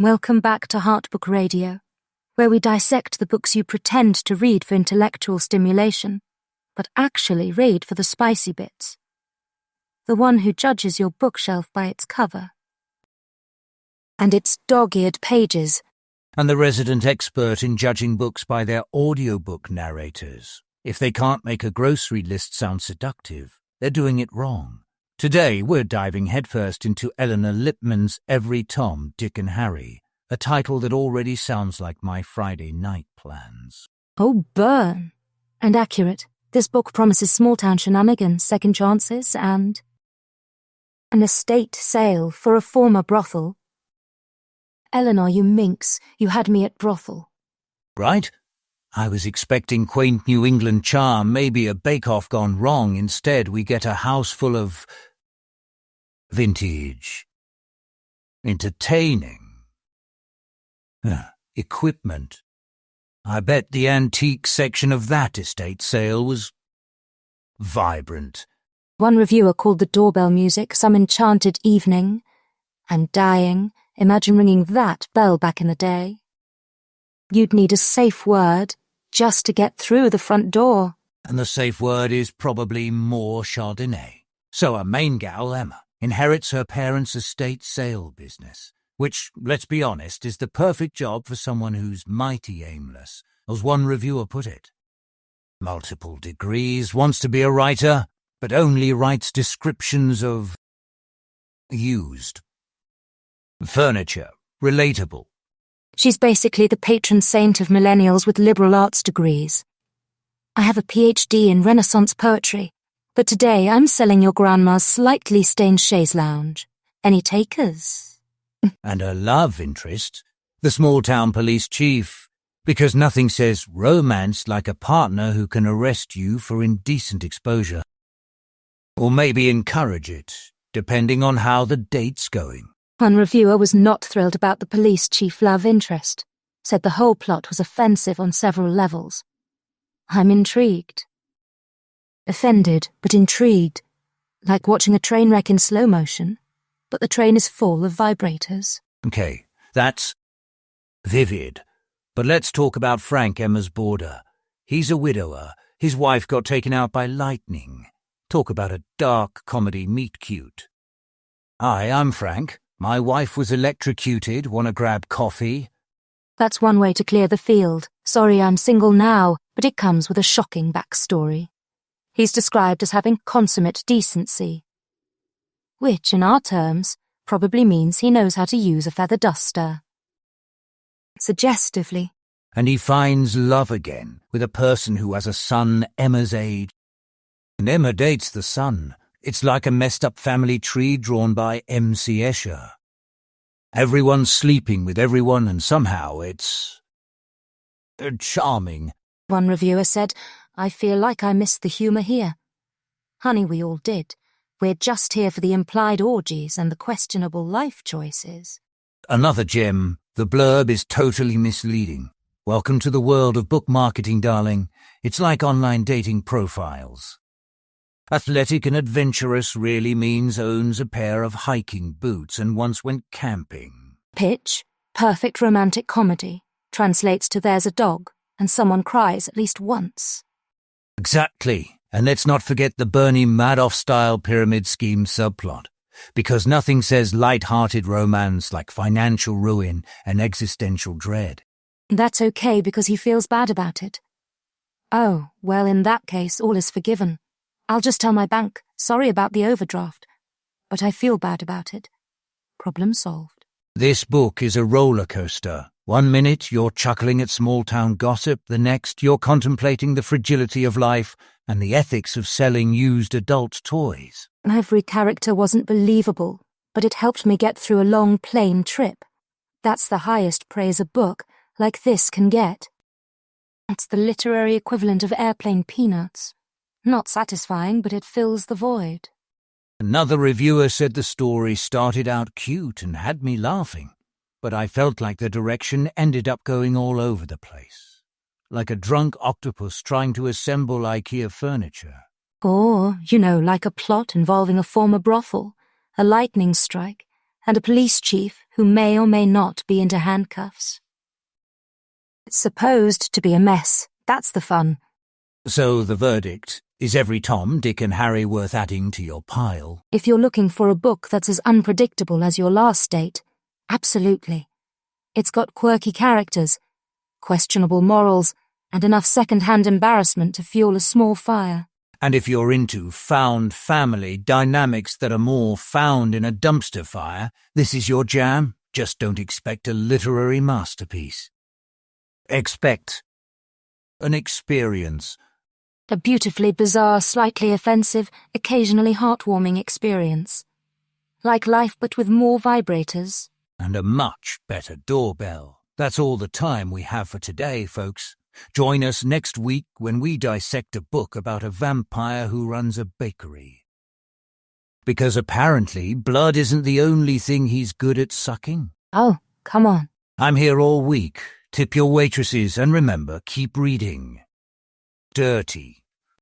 Welcome back to Heartbook Radio, where we dissect the books you pretend to read for intellectual stimulation, but actually read for the spicy bits. The one who judges your bookshelf by its cover and its dog-eared pages. And the resident expert in judging books by their audiobook narrators. If they can't make a grocery list sound seductive, they're doing it wrong. Today, we're diving headfirst into Elinor Lipman's Every Tom, Dick and Harry, a title that already sounds like my Friday night plans. Oh, burn! And accurate. This book promises small-town shenanigans, second chances, and an estate sale for a former brothel. Elinor, you minx, you had me at brothel. Right? I was expecting quaint New England charm, maybe a bake-off gone wrong. Instead, we get a house full of vintage, entertaining, equipment. I bet the antique section of that estate sale was vibrant. One reviewer called the doorbell music some enchanted evening, and dying, imagine ringing that bell back in the day. You'd need a safe word just to get through the front door. And the safe word is probably more Chardonnay. So our main gal, Emma, inherits her parents' estate sale business, which, let's be honest, is the perfect job for someone who's mighty aimless, as one reviewer put it. Multiple degrees, wants to be a writer, but only writes descriptions of used furniture, relatable. She's basically the patron saint of millennials with liberal arts degrees. I have a PhD in Renaissance poetry, but today I'm selling your grandma's slightly stained chaise lounge. Any takers? And her love interest, the small-town police chief, because nothing says romance like a partner who can arrest you for indecent exposure. Or maybe encourage it, depending on how the date's going. One reviewer was not thrilled about the police chief love interest, said the whole plot was offensive on several levels. I'm intrigued. Offended, but intrigued. Like watching a train wreck in slow motion, but the train is full of vibrators. Okay, that's vivid. But let's talk about Frank, Emma's boarder. He's a widower. His wife got taken out by lightning. Talk about a dark comedy meet-cute. Hi, I'm Frank. My wife was electrocuted. Want to grab coffee? That's one way to clear the field. Sorry, I'm single now, but it comes with a shocking backstory. He's described as having consummate decency, which, in our terms, probably means he knows how to use a feather duster. Suggestively. And he finds love again with a person who has a son Emma's age. And Emma dates the son. It's like a messed-up family tree drawn by M.C. Escher. Everyone's sleeping with everyone, and somehow it's charming. One reviewer said, I feel like I missed the humour here. Honey, we all did. We're just here for the implied orgies and the questionable life choices. Another gem. The blurb is totally misleading. Welcome to the world of book marketing, darling. It's like online dating profiles. Athletic and adventurous really means owns a pair of hiking boots and once went camping. Pitch, perfect romantic comedy, translates to there's a dog, and someone cries at least once. Exactly. And let's not forget the Bernie Madoff-style pyramid scheme subplot, because nothing says light-hearted romance like financial ruin and existential dread. That's okay because he feels bad about it. Oh, well, in that case, all is forgiven. I'll just tell my bank, sorry about the overdraft, but I feel bad about it. Problem solved. This book is a roller coaster. 1 minute you're chuckling at small-town gossip, the next you're contemplating the fragility of life and the ethics of selling used adult toys. Every character wasn't believable, but it helped me get through a long plane trip. That's the highest praise a book like this can get. It's the literary equivalent of airplane peanuts. Not satisfying, but it fills the void. Another reviewer said the story started out cute and had me laughing, but I felt like the direction ended up going all over the place, like a drunk octopus trying to assemble IKEA furniture. Or, like a plot involving a former brothel, a lightning strike, and a police chief who may or may not be into handcuffs. It's supposed to be a mess. That's the fun. So the verdict, is every Tom, Dick and Harry worth adding to your pile? If you're looking for a book that's as unpredictable as your last date, absolutely. It's got quirky characters, questionable morals, and enough second-hand embarrassment to fuel a small fire. And if you're into found family dynamics that are more found in a dumpster fire, this is your jam. Just don't expect a literary masterpiece. Expect an experience. A beautifully bizarre, slightly offensive, occasionally heartwarming experience. Like life but with more vibrators. And a much better doorbell. That's all the time we have for today, folks. Join us next week when we dissect a book about a vampire who runs a bakery. Because apparently blood isn't the only thing he's good at sucking. Oh, come on. I'm here all week. Tip your waitresses and remember, keep reading. Dirty.